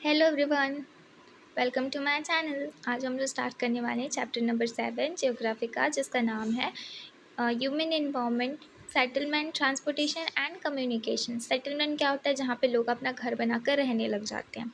Hello everyone, welcome to my channel. आज हम लोग स्टार्ट करने वाले हैं चैप्टर नंबर 7 ज्योग्राफी का, जिसका नाम है human environment, settlement, transportation and communication. Settlement क्या होता है? जहाँ पे लोग अपना घर बनाकर रहने लग जाते हैं।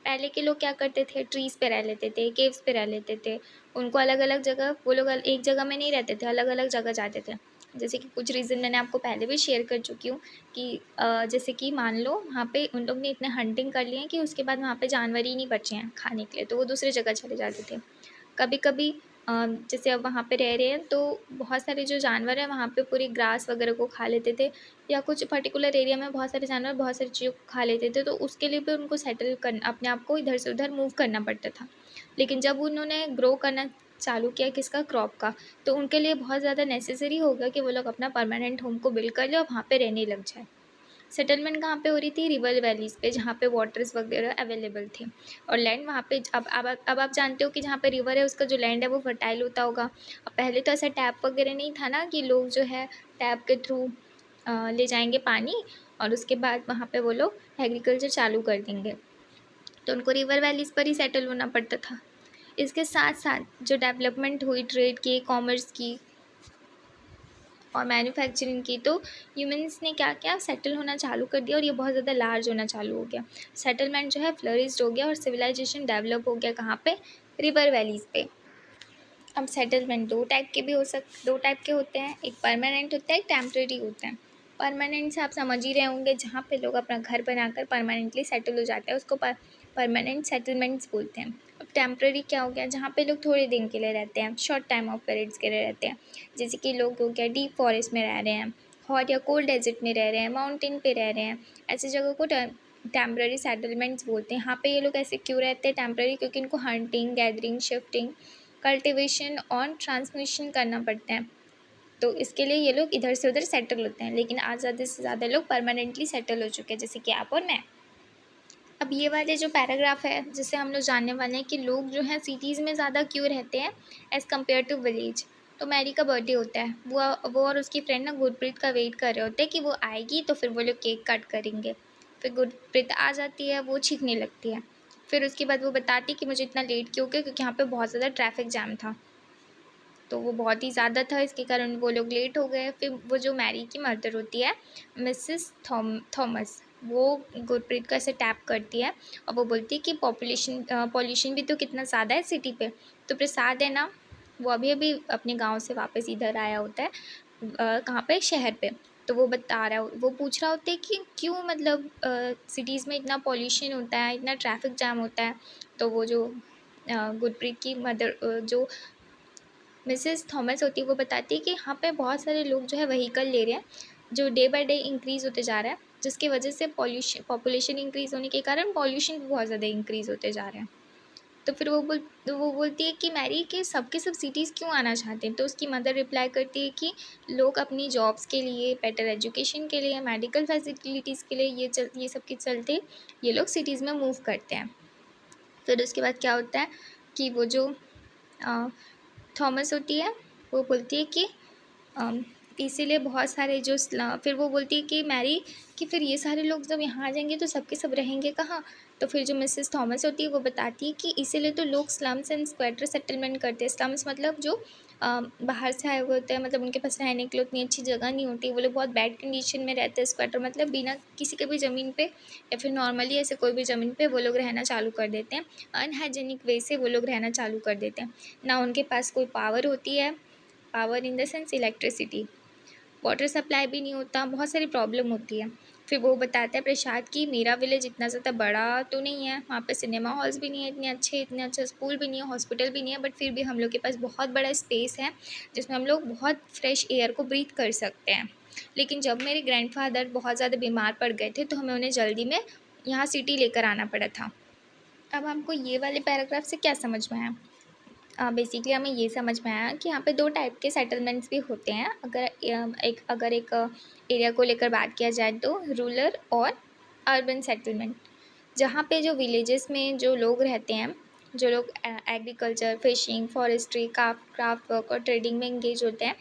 पहले के लोग क्या करते थे? ट्रीज़ पे रह लेते थे, केव्स पे रह लेते थे। उनको अलग अलग जगह, वो लोग एक जगह में नहीं रहते थे, अलग अलग जगह जाते थे। जैसे कि कुछ रीज़न मैंने आपको पहले भी शेयर कर चुकी हूँ कि जैसे कि मान लो वहाँ पे उन लोग ने इतने हंटिंग कर लिए हैं कि उसके बाद वहाँ पे जानवर ही नहीं बचे हैं खाने के लिए, तो वो दूसरी जगह चले जाते थे। कभी कभी जैसे अब वहाँ पे रह रहे हैं तो बहुत सारे जो जानवर हैं वहाँ पे पूरी ग्रास वगैरह को खा लेते थे, या कुछ पर्टिकुलर एरिया में बहुत सारे जानवर बहुत सारी चीज़ों को खा लेते थे, तो उसके लिए भी उनको सेटल करना, अपने आप को इधर से उधर मूव करना पड़ता था। लेकिन जब उन्होंने ग्रो करना चालू किया किसका, क्रॉप का, तो उनके लिए बहुत ज़्यादा नेसेसरी हो गया कि वो लोग अपना परमानेंट होम को बिल्ड कर ले और वहाँ पे रहने लग जाए। सेटलमेंट कहाँ पे हो रही थी? रिवर वैलीज़ पे, जहाँ पे वाटर्स वगैरह अवेलेबल थे। और लैंड वहाँ पे, अब आप जानते हो कि जहाँ पे रिवर है उसका जो लैंड है वो फर्टाइल होता होगा। अब पहले तो ऐसा टैप वगैरह नहीं था ना कि लोग जो है टैप के थ्रू ले जाएंगे पानी और उसके बाद वहाँ पे वो लोग एग्रीकल्चर चालू कर देंगे, तो उनको रिवर वैलीज़ पर ही सेटल होना पड़ता था। इसके साथ साथ जो डेवलपमेंट हुई ट्रेड की, कॉमर्स की और मैन्युफैक्चरिंग की, तो ह्यूमंस ने क्या किया, सेटल होना चालू कर दिया और ये बहुत ज़्यादा लार्ज होना चालू हो गया। सेटलमेंट जो है फ्लरिश्ड हो गया और सिविलाइजेशन डेवलप हो गया। कहाँ पे? रिवर वैलीज़ पे। अब सेटलमेंट दो टाइप के होते हैं, एक परमानेंट होता है, एक टेम्परेरी होता है। परमानेंट से आप समझ ही रहे होंगे, जहाँ पे लोग अपना घर बनाकर परमानेंटली सेटल हो जाते हैं उसको परमानेंट सेटलमेंट्स बोलते हैं। अब टेम्परेरी क्या हो गया? जहाँ पे लोग थोड़े दिन के लिए रहते हैं, शॉर्ट टाइम ऑफ पीरियड्स के लिए रहते हैं। जैसे कि लोग हो गया डीप फॉरेस्ट में रह रहे हैं, हॉट या कोल्ड डेजर्ट में रह रहे हैं, माउंटेन पे रह रहे हैं, ऐसी जगह को टेम्पररी सेटलमेंट्स बोलते हैं। यहाँ पे ये लोग ऐसे क्यों रहते हैं टेम्पररी? क्योंकि इनको हंटिंग, गैदरिंग, शिफ्टिंग, कल्टीवेशन और ट्रांसमिशन करना पड़ता है, तो इसके लिए ये लोग इधर से उधर सेटल होते हैं। लेकिन आज ज़्यादा से ज़्यादा लोग परमानेंटली सेटल हो चुके हैं, जैसे कि आप और मैं। अब ये वाले जो पैराग्राफ है, जिससे हम लोग जानने वाले हैं कि लोग जो हैं सिटीज़ में ज़्यादा क्यों रहते हैं एज़ कम्पेयर टू विलेज। तो मैरी का बर्थडे होता है, वो और उसकी फ्रेंड ना गुरप्रीत का वेट कर रहे होते हैं कि वो आएगी तो फिर वो लोग केक कट करेंगे। फिर गुरप्रीत आ जाती है, वो चीखने लगती है। फिर उसके बाद वो बताती है कि मुझे इतना लेट क्यों हो गया, क्योंकि यहाँ पे बहुत ज़्यादा ट्रैफिक जैम था, तो वो बहुत ही ज़्यादा था, इसके कारण वो लोग लेट हो गए। फिर वो जो मैरी की मदर होती है, मिसेस थॉमस, वो गुरप्रीत को ऐसे टैप करती है और वो बोलती है कि पॉल्यूशन भी तो कितना ज़्यादा है सिटी पे। तो प्रसाद है ना, वो अभी अभी अपने गांव से वापस इधर आया होता है, कहाँ पे? शहर पे। तो वो बता रहा वो पूछ रहा होता है कि क्यों, मतलब सिटीज़ में इतना पॉल्यूशन होता है, इतना ट्रैफिक जाम होता है। तो वो जो गुरप्रीत की मदर, जो मिसेस थॉमस होती है, वो बताती है कि यहाँ पे बहुत सारे लोग जो है व्हीकल ले रहे हैं, जो डे बाय डे इंक्रीज़ होते जा रहा है, जिसकी वजह से पॉपुलेशन इंक्रीज़ होने के कारण पॉल्यूशन भी बहुत ज़्यादा इंक्रीज़ होते जा रहे हैं। तो फिर वो बोलती है कि मैरी के सब के सब सिटीज़ क्यों आना चाहते हैं? तो उसकी मदर रिप्लाई करती है कि लोग अपनी जॉब्स के लिए, बेटर एजुकेशन के लिए, मेडिकल फैसिलिटीज़ के लिए, ये सब के चलते ये लोग सिटीज़ में मूव करते हैं। फिर उसके बाद क्या होता है कि वो जो अ, थॉमस होती है, वो बोलती है कि अम, इसीलिए बहुत सारे फिर वो बोलती है कि मैरी, कि फिर ये सारे लोग जब यहाँ आ जाएंगे तो सबके सब रहेंगे कहाँ? तो फिर जो मिसेस थॉमस होती है वो बताती है कि इसीलिए तो लोग स्लम्स एंड स्क्वेटर सेटलमेंट करते हैं। स्लम्स मतलब जो बाहर से आए हुए होते हैं, मतलब उनके पास रहने के लिए उतनी अच्छी जगह नहीं होती, वो लोग बहुत बैड कंडीशन में रहते हैं। स्क्वेटर मतलब बिना किसी के भी ज़मीन पे या फिर नॉर्मली ऐसे कोई भी ज़मीन पे वो लोग रहना चालू कर देते हैं। अनहाइजेनिक वे से वो लोग रहना चालू कर देते हैं। ना उनके पास कोई पावर होती है, power in the sense electricity, water supply भी नहीं होता, बहुत सारी प्रॉब्लम होती है। फिर वो बताता है प्रसाद कि मेरा विलेज इतना ज़्यादा बड़ा तो नहीं है, वहाँ पे सिनेमा हॉल्स भी नहीं है इतने अच्छे स्कूल भी नहीं है, हॉस्पिटल भी नहीं है, बट फिर भी हम लोग के पास बहुत बड़ा स्पेस है जिसमें हम लोग बहुत फ्रेश एयर को ब्रीथ कर सकते हैं। लेकिन जब मेरे ग्रैंडफादर बहुत ज़्यादा बीमार पड़ गए थे तो हमें उन्हें जल्दी में यहाँ सिटी लेकर आना पड़ा था। अब हमको ये वाले पैराग्राफ से क्या समझ में आया? बेसिकली हमें ये समझ में आया कि यहाँ पे दो टाइप के सेटलमेंट्स भी होते हैं। अगर एक एरिया को लेकर बात किया जाए तो रूरल और अर्बन सेटलमेंट, जहाँ पे जो विलेजेस में जो लोग रहते हैं, जो लोग agriculture, fishing, forestry, craft work और ट्रेडिंग में इंगेज होते हैं,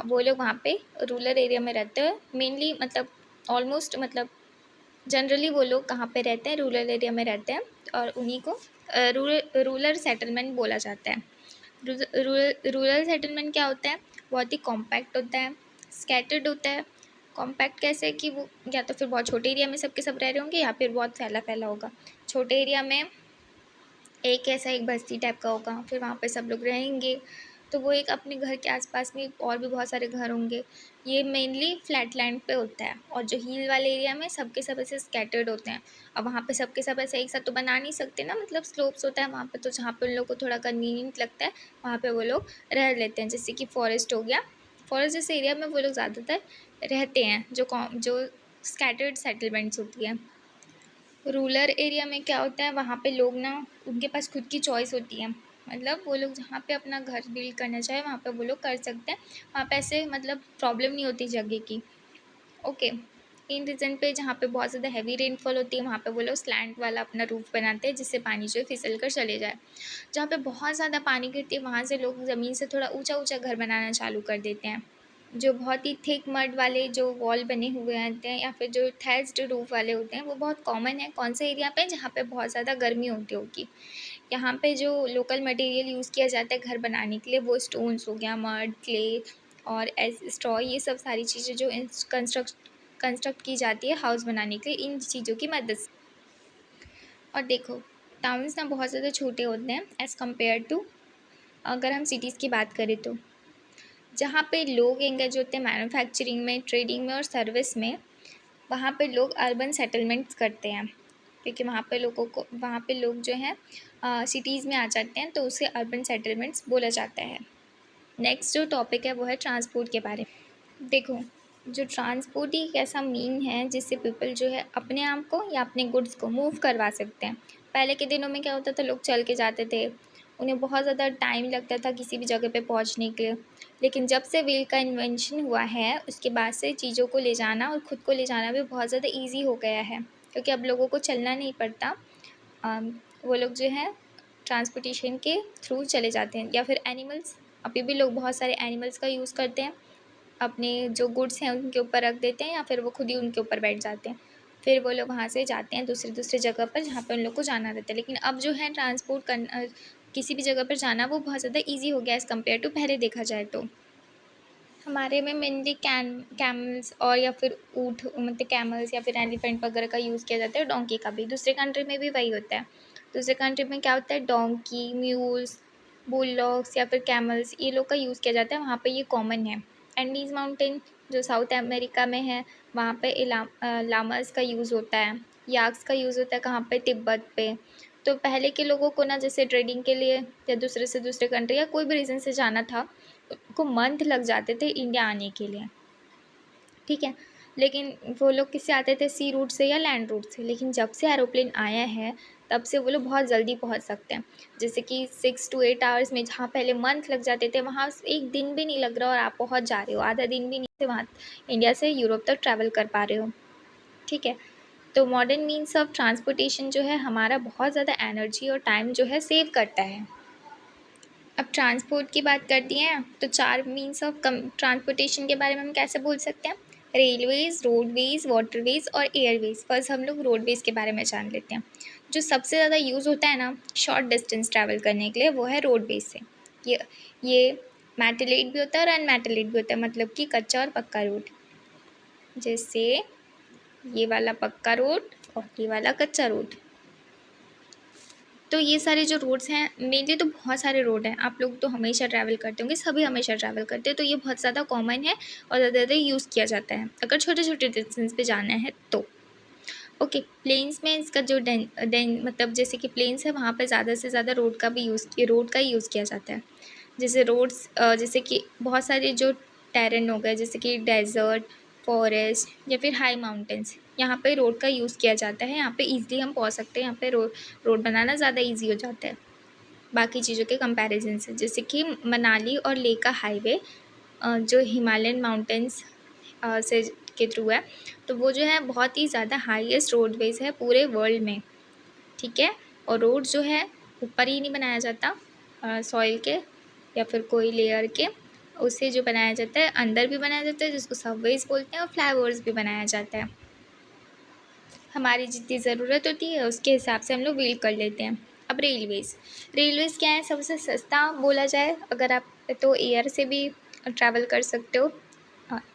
वो लोग वहाँ पे रूरल एरिया में रहते हैं मेनली, मतलब ऑलमोस्ट, मतलब जनरली वो लोग कहाँ पे रहते हैं, रूरल एरिया में रहते हैं, और उन्हीं को रूरल सेटलमेंट बोला जाता है। रूरल सेटलमेंट क्या होता है, बहुत ही कॉम्पैक्ट होता है, स्कैटर्ड होता है। कॉम्पैक्ट कैसे कि वो या तो फिर बहुत छोटे एरिया में सबके सब रह रहे होंगे, या फिर बहुत फैला फैला होगा। छोटे एरिया में एक ऐसा एक बस्ती टाइप का होगा, फिर वहाँ पे सब लोग रहेंगे, तो वो एक अपने घर के आसपास में और भी बहुत सारे घर होंगे। ये मेनली फ्लैट लैंड पे होता है, और जो हिल वाले एरिया में सबके सब ऐसे स्कैटर्ड होते हैं। अब वहाँ पे सबके सब ऐसे एक साथ तो बना नहीं सकते ना, मतलब स्लोप्स होता है वहाँ पे, तो जहाँ पे उन लोग को थोड़ा कन्वीनियंट लगता है वहाँ पे वो लोग रह लेते हैं। जैसे कि फॉरेस्ट हो गया, फॉरेस्ट जैसे एरिया में वो लोग ज़्यादातर रहते हैं, जो स्कैटर्ड सेटलमेंट्स होती है। रूरल एरिया में क्या होता है, वहाँ पे लोग ना, उनके पास खुद की चॉइस होती है, मतलब वो लोग जहाँ पे अपना घर बिल्ड करना चाहे वहाँ पे वो लोग कर सकते हैं। वहाँ पे ऐसे मतलब प्रॉब्लम नहीं होती जगह की। ओके, इन रीजन पे जहाँ पे बहुत ज़्यादा हैवी रेनफॉल होती है वहाँ पे वो लोग स्लैंट वाला अपना रूफ बनाते हैं, जिससे पानी जो है फिसल कर चले जाए। जहाँ पे बहुत ज़्यादा पानी गिरती है वहाँ से लोग ज़मीन से थोड़ा ऊंचा ऊंचा घर बनाना चालू कर देते हैं। जो बहुत ही थिक मड वाले जो वॉल बने हुए होते हैं, या फिर जो थैच्ड रूफ वाले होते हैं, वो बहुत कॉमन है कौन से एरिया पे, जहाँ पे बहुत ज़्यादा गर्मी होती होगी। यहाँ पे जो लोकल मटेरियल यूज़ किया जाता है घर बनाने के लिए, वो स्टोन्स हो गया, मड, क्ले और स्ट्रॉ, ये सब सारी चीज़ें जो कंस्ट्रक्ट की जाती है हाउस बनाने के लिए, इन चीज़ों की मदद से। और देखो, टाउन्स ना बहुत ज़्यादा छोटे होते हैं एज़ कम्पेयर टू, अगर हम सिटीज़ की बात करें तो, जहाँ पे लोग एंगेज होते हैं मैन्युफैक्चरिंग में, ट्रेडिंग में और सर्विस में, वहाँ पे लोग अर्बन सेटलमेंट्स करते हैं, क्योंकि वहाँ पे लोग जो हैं सिटीज़ में आ जाते हैं, तो उसे अर्बन सेटलमेंट्स बोला जाता है। नेक्स्ट जो टॉपिक है वो है ट्रांसपोर्ट के बारे में। देखो, जो ट्रांसपोर्ट ही एक ऐसा मीन है जिससे पीपल जो है अपने आप को या अपने गुड्स को मूव करवा सकते हैं। पहले के दिनों में क्या होता था, लोग चल के जाते थे, उन्हें बहुत ज़्यादा टाइम लगता था किसी भी जगह पे पहुंचने के लिए। लेकिन जब से व्हील का इन्वेंशन हुआ है, उसके बाद से चीज़ों को ले जाना और ख़ुद को ले जाना भी बहुत ज़्यादा ईजी हो गया है, क्योंकि अब लोगों को चलना नहीं पड़ता। वो लोग जो है ट्रांसपोर्टेशन के थ्रू चले जाते हैं, या फिर एनिमल्स, अभी भी लोग बहुत सारे एनिमल्स का यूज़ करते हैं, अपने जो गुड्स हैं उनके ऊपर रख देते हैं, या फिर वो खुद ही उनके ऊपर बैठ जाते हैं, फिर वो लोग वहाँ से जाते हैं दूसरी दूसरी जगह पर जहाँ पे उन लोग को जाना रहता है। लेकिन अब जो है ट्रांसपोर्ट करना, किसी भी जगह पर जाना, वो बहुत ज़्यादा ईजी हो गया एज़ कम्पेयर टू पहले देखा जाए तो। हमारे में मेनली कैमल्स और या फिर ऊँट, मतलब कैमल्स या फिर एलिफेंट वगैरह का यूज़ किया जाता है, डोंकी का भी। दूसरे कंट्री में भी वही होता है। दूसरे कंट्री में क्या होता है, डोंकी, म्यूल्स, बुलडॉग्स या फिर कैमल्स, ये लोग का यूज़ किया जाता है, वहाँ पे ये कॉमन है। एंडीज़ माउंटेन जो साउथ अमेरिका में है, वहाँ पे लामास का यूज़ होता है, याक्स का यूज़ होता है, कहाँ पे, तिब्बत पे। तो पहले के लोगों को ना, जैसे ट्रेडिंग के लिए या दूसरे से दूसरे कंट्री या कोई भी रीज़न से जाना था, को मंथ लग जाते थे इंडिया आने के लिए, ठीक है। लेकिन वो लोग किससे आते थे, सी रूट से या लैंड रूट से। लेकिन जब से एरोप्लेन आया है, तब से वो लोग बहुत जल्दी पहुंच सकते हैं। जैसे कि 6 to 8 आवर्स में, जहाँ पहले मंथ लग जाते थे, वहाँ एक दिन भी नहीं लग रहा और आप पहुंच जा रहे हो, आधा दिन भी नहीं से वहाँ इंडिया से यूरोप तक ट्रैवल कर पा रहे हो, ठीक है। तो मॉडर्न मीन्स ऑफ ट्रांसपोर्टेशन जो है हमारा बहुत ज़्यादा एनर्जी और टाइम जो है सेव करता है। अब ट्रांसपोर्ट की बात करती हैं, तो 4 मीन्स ऑफ ट्रांसपोर्टेशन के बारे में हम कैसे बोल सकते हैं, रेलवेज़, रोडवेज़, वाटरवेज़ और एयरवेज़। फर्स्ट हम लोग रोडवेज़ के बारे में जान लेते हैं। जो सबसे ज़्यादा यूज़ होता है ना शॉर्ट डिस्टेंस ट्रैवल करने के लिए, वो है रोडवेज़ से। ये मेटलेट भी होता है और अनमेटलेट भी होता है, मतलब कि कच्चा और पक्का रोड। जैसे ये वाला पक्का रोड और ये वाला कच्चा रोड। तो ये सारे जो रोड्स हैं, मेनली तो बहुत सारे रोड हैं, आप लोग तो हमेशा ट्रैवल करते होंगे, सभी हमेशा ट्रैवल करते हैं, तो ये बहुत ज़्यादा कॉमन है और ज़्यादा यूज़ किया जाता है अगर छोटे छोटे डिस्टेंस पे जाना है तो। ओके, प्लेन्स में इसका जो मतलब जैसे कि प्लेन्स है, वहाँ पे ज़्यादा से ज़्यादा रोड का ही यूज़ किया जाता है। जैसे रोड्स, जैसे कि बहुत सारे जो टेरेन हो गए, जैसे कि डेजर्ट, फॉरेस्ट या फिर हाई माउंटेन्स, यहाँ पे रोड का यूज़ किया जाता है। यहाँ पे ईज़िली हम पहुँच सकते हैं, यहाँ पे रोड बनाना ज़्यादा ईजी हो जाता है बाकी चीज़ों के कंपैरिजन से। जैसे कि मनाली और लेह का हाईवे, जो हिमालयन माउंटेन्स से के थ्रू है, तो वो जो है बहुत ही ज़्यादा हाईएस्ट रोडवेज़ है पूरे वर्ल्ड में, ठीक है। और रोड जो है ऊपर ही नहीं बनाया जाता सॉइल के या फिर कोई लेयर के, उसे जो बनाया जाता है अंदर भी बनाया जाता है, जिसको सबवेज बोलते हैं, और फ्लाईओवर्स भी बनाया जाता है। हमारी जितनी ज़रूरत होती है उसके हिसाब से हम लोग व्हील कर लेते हैं। अब रेलवेज़ क्या है, सबसे सस्ता बोला जाए अगर आप, तो एयर से भी ट्रैवल कर सकते हो,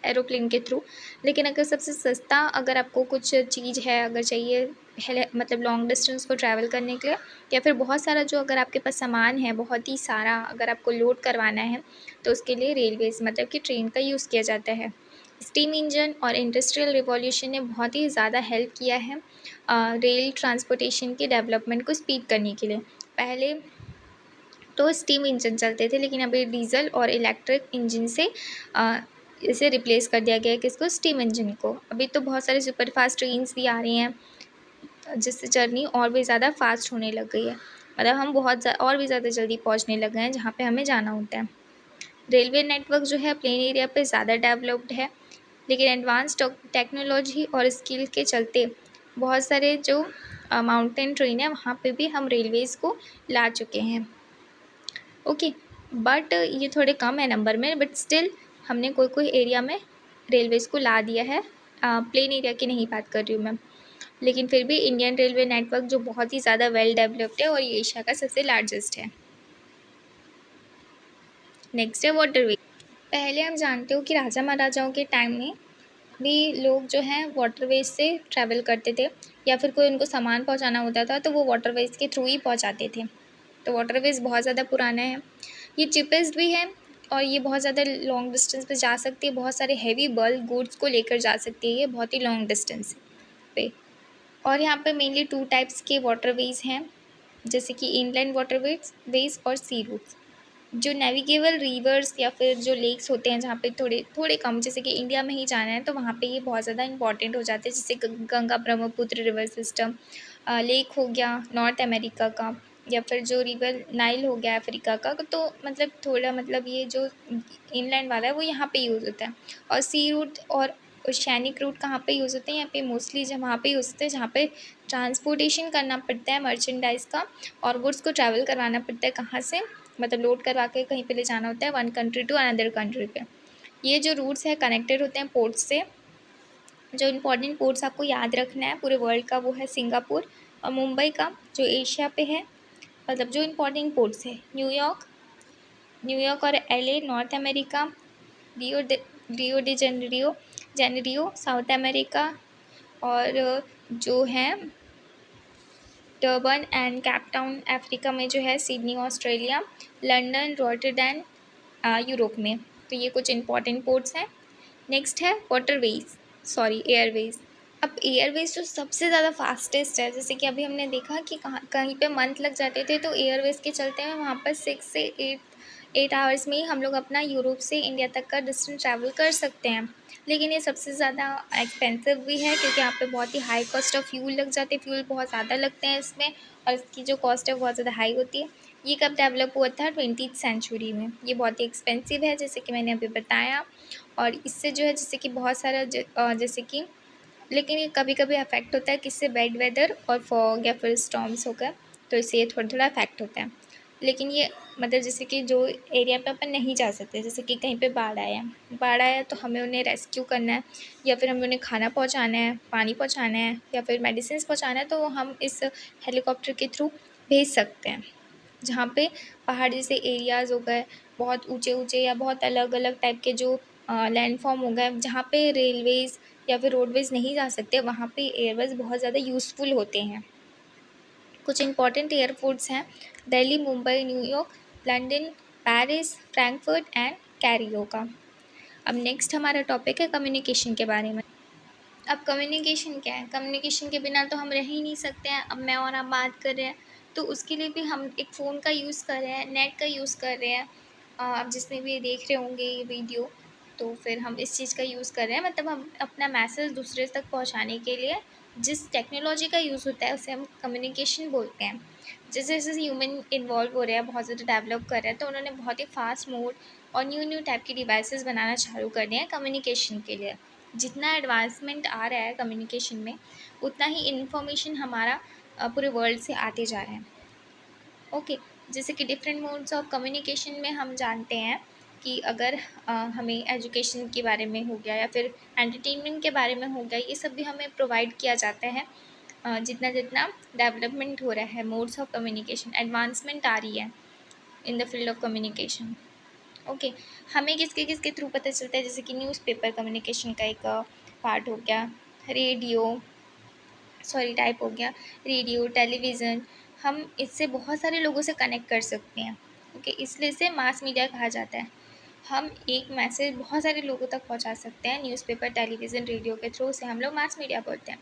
एरोप्लेन के थ्रू। लेकिन अगर सबसे सस्ता, अगर आपको कुछ चीज़ है अगर चाहिए मतलब लॉन्ग डिस्टेंस को ट्रैवल करने के लिए, या फिर बहुत सारा जो अगर आपके पास सामान है बहुत ही सारा अगर आपको लोड करवाना है, तो उसके लिए रेलवेज़ मतलब कि ट्रेन का यूज़ किया जाता है। स्टीम इंजन और इंडस्ट्रियल रिवॉल्यूशन ने बहुत ही ज़्यादा हेल्प किया है रेल ट्रांसपोर्टेशन के डेवलपमेंट को स्पीड करने के लिए। पहले तो स्टीम इंजन चलते थे, लेकिन अभी डीजल और इलेक्ट्रिक इंजन से अ, इसे रिप्लेस कर दिया गया है, किसको, स्टीम इंजन को। अभी तो बहुत सारे सुपर फास्ट ट्रेन्स भी आ रही हैं, जिससे जर्नी और भी ज़्यादा फास्ट होने लग गई है, मतलब हम और भी ज़्यादा जल्दी पहुंचने लग गए हैं जहाँ पे हमें जाना होता है। रेलवे नेटवर्क जो है प्लेन एरिया पे ज़्यादा डेवलप्ड है, लेकिन एडवांस टेक्नोलॉजी और स्किल के चलते बहुत सारे जो माउंटेन ट्रेन है वहाँ पे भी हम रेलवेज़ को ला चुके हैं। ओके, बट ये थोड़े कम है नंबर में, बट स्टिल हमने कोई कोई एरिया में रेलवेज़ को ला दिया है। प्लेन एरिया की नहीं बात कर रही हूँ मैं, लेकिन फिर भी इंडियन रेलवे नेटवर्क जो बहुत ही ज़्यादा वेल डेवलप्ड है और ये एशिया का सबसे लार्जेस्ट है। नेक्स्ट है वाटरवे। पहले हम जानते हो कि राजा महाराजाओं के टाइम में भी लोग जो हैं वाटरवेज से ट्रैवल करते थे, या फिर कोई उनको सामान पहुंचाना होता था तो वो वाटरवेज के थ्रू ही पहुंचाते थे। तो वाटरवेज बहुत ज़्यादा पुराना है, ये चीपेस्ट भी है, और ये बहुत ज़्यादा लॉन्ग डिस्टेंस पे जा सकती है, बहुत सारे हैवी बल्क गुड्स को लेकर जा सकती है ये बहुत ही लॉन्ग डिस्टेंस पे। और यहाँ पे मेनली टू टाइप्स के वाटरवेज हैं, जैसे कि इनलैंड वाटरवेज वेज और सी रूट्स। जो नेविगेबल रिवर्स या फिर जो लेक्स होते हैं जहाँ पे थोड़े थोड़े कम, जैसे कि इंडिया में ही जाना है तो वहाँ पे ये बहुत ज़्यादा इंपॉर्टेंट हो जाते हैं, जैसे Ganga Brahmaputra river system, lake हो गया नॉर्थ अमेरिका का, या फिर जो रिवर नाइल हो गया अफ्रीका का। तो मतलब थोड़ा मतलब ये जो इनलैंड वाला है वो यहाँ पे यूज़ होता है। और सी रूट और ओशियानिक रूट कहाँ पे यूज़ होते हैं, यहाँ पे मोस्टली जब वहाँ पे यूज़ होते हैं जहाँ पे ट्रांसपोर्टेशन करना पड़ता है मर्चेंडाइज का, और गुड्स को ट्रैवल करवाना पड़ता है कहाँ से, मतलब लोड करवा के कहीं पे ले जाना होता है one country to another country पे। ये जो रूट्स है कनेक्टेड होते हैं पोर्ट से। जो इंपॉर्टेंट पोर्ट्स आपको याद रखना है पूरे वर्ल्ड का, वो है सिंगापुर और मुंबई का जो एशिया पे है। मतलब जो इंपॉर्टेंट पोर्ट्स है न्यूयॉर्क और LA north America, Rio de Janeiro south America, और जो है डर्बन एंड कैपटाउन अफ्रीका में जो है, Sydney Australia, London Rotterdam Europe में। तो ये कुछ इंपॉर्टेंट पोर्ट्स हैं। नेक्स्ट है एयरवेज। अब एयरवेज जो सबसे ज़्यादा फास्टेस्ट है, जैसे कि अभी हमने देखा कि कहाँ कहीं पे मंथ लग जाते थे, तो एयरवेज के चलते हैं वहाँ पर 6 से 8 आवर्स में ही हम लोग अपना यूरोप से इंडिया तक का डिस्टेंस ट्रैवल कर सकते हैं। लेकिन ये सबसे ज़्यादा एक्सपेंसिव भी है, क्योंकि यहाँ पे बहुत ही हाई कॉस्ट ऑफ फ्यूल लग जाते हैं, फ्यूल बहुत ज़्यादा लगते हैं इसमें, और इसकी जो कॉस्ट है बहुत ज़्यादा हाई होती है। ये कब डेवलप हुआ था, 20th सेंचुरी में। ये बहुत ही एक्सपेंसिव है जैसे कि मैंने अभी बताया, और इससे जो है जैसे कि बहुत सारा जैसे कि, लेकिन ये कभी कभी अफेक्ट होता है किससे, बैड वेदर और फॉग या फिर स्टॉर्म्स होकर, तो इससे ये थोड़ा थोड़ा अफेक्ट होता है। लेकिन ये मतलब जैसे कि जो एरिया पे अपन नहीं जा सकते, जैसे कि कहीं पे बाढ़ आया तो हमें उन्हें रेस्क्यू करना है, या फिर हमें उन्हें खाना पहुंचाना है, पानी पहुंचाना है, या फिर मेडिसिन पहुंचाना है, तो हम इस हेलीकॉप्टर के थ्रू भेज सकते हैं। जहाँ पे पहाड़ जैसे एरियाज़ हो गए, बहुत ऊंचे ऊंचे या बहुत अलग अलग टाइप के जो लैंडफॉर्म हो गए, जहाँ पे रेलवेज़ या फिर रोडवेज़ नहीं जा सकते, वहाँ पे एयरवेज़ बहुत ज़्यादा यूज़फुल होते हैं। कुछ इंपॉर्टेंट एयरपोर्ट्स हैं, Delhi, Mumbai, New York, London, Paris, Frankfurt and Cairo का। अब नेक्स्ट हमारा टॉपिक है कम्युनिकेशन के बारे में। अब कम्युनिकेशन क्या है, कम्युनिकेशन के बिना तो हम रह ही नहीं सकते हैं। अब मैं और आप बात कर रहे हैं, तो उसके लिए भी हम एक फ़ोन का यूज़ कर रहे हैं, नेट का यूज़ कर रहे हैं। आप जिसमें भी देख रहे होंगे ये वीडियो, तो फिर हम इस चीज़ का यूज़ कर रहे हैं, मतलब हम अपना मैसेज दूसरे तक पहुंचाने के लिए जिस टेक्नोलॉजी का यूज़ होता है उसे हम कम्युनिकेशन बोलते हैं। जैसे जैसे ह्यूमन इन्वॉल्व हो रहे हैं, बहुत ज़्यादा डेवलप कर रहे हैं, तो उन्होंने बहुत ही फास्ट मोड और न्यू न्यू टाइप की डिवाइसेस बनाना चालू कर दिए हैं कम्युनिकेशन के लिए। जितना एडवांसमेंट आ रहा है कम्युनिकेशन में, उतना ही इन्फॉर्मेशन हमारा पूरे वर्ल्ड से आते जा रहे हैं। ओके, जैसे कि डिफरेंट मोड्स ऑफ कम्युनिकेशन में हम जानते हैं कि अगर हमें एजुकेशन के बारे में हो गया या फिर एंटरटेनमेंट के बारे में हो गया, ये सब भी हमें प्रोवाइड किया जाता है जितना जितना डेवलपमेंट हो रहा है, मोड्स ऑफ कम्युनिकेशन, एडवांसमेंट आ रही है in the field of communication. Okay, हमें किसके किसके थ्रू पता चलता है, जैसे कि न्यूज़पेपर कम्युनिकेशन का एक पार्ट हो गया, रेडियो सॉरी टाइप हो गया, रेडियो, टेलीविज़न, हम इससे बहुत सारे लोगों से कनेक्ट कर सकते हैं। ओके, इसलिए इसे मास मीडिया कहा जाता है। हम एक मैसेज बहुत सारे लोगों तक पहुंचा सकते हैं न्यूज़पेपर, टेलीविज़न, रेडियो के थ्रू, से हम लोग मास मीडिया बोलते हैं।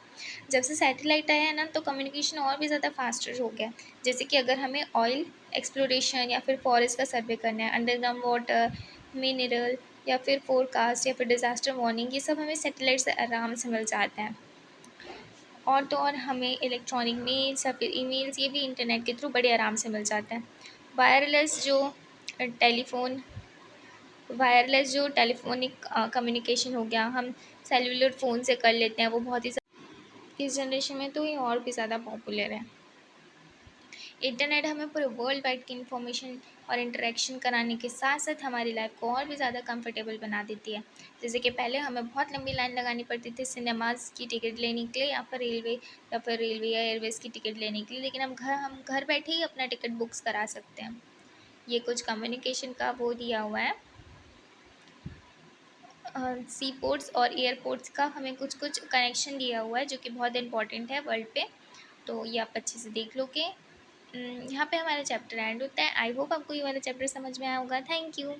जब से सैटेलाइट आया है ना, तो कम्युनिकेशन और भी ज़्यादा फास्टर हो गया। जैसे कि अगर हमें ऑयल एक्सप्लोरेशन या फिर फॉरेस्ट का सर्वे करना है, अंडरग्राउंड वाटर, मिनरल, या फिर फोरकास्ट या फिर डिज़ास्टर वार्निंग, ये सब हमें सैटेलाइट से आराम से मिल जाता है। और तो और हमें इलेक्ट्रॉनिक मेल्स या फिर ईमेल्स, ये भी इंटरनेट के थ्रू बड़े आराम से मिल जाता है। वायरलेस जो टेलीफोन वायरलेस जो टेलीफोनिक कम्युनिकेशन हो गया, हम सेलुलर फ़ोन से कर लेते हैं, वो बहुत ही इस जनरेशन में तो ये और भी ज़्यादा पॉपुलर है। इंटरनेट हमें पूरे वर्ल्ड वाइड की इन्फॉर्मेशन और इंटरेक्शन कराने के साथ साथ हमारी लाइफ को और भी ज़्यादा कंफर्टेबल बना देती है। जैसे कि पहले हमें बहुत लंबी लाइन लगानी पड़ती थी सिनेमाज़ की टिकट लेने के लिए, या फिर रेलवे या एयरवेज़ की टिकट लेने के लिए, लेकिन अब हम घर बैठे ही अपना टिकट बुक्स करा सकते हैं। ये कुछ कम्युनिकेशन का वो दिया हुआ है। सी पोर्ट्स और एयरपोर्ट्स का हमें कुछ कुछ कनेक्शन दिया हुआ है, जो कि बहुत इंपॉर्टेंट है वर्ल्ड पे। तो ये आप अच्छे से देख लो कि यहाँ पे हमारा चैप्टर एंड होता है। आई होप आपको ये वाला चैप्टर समझ में आया होगा। Thank you.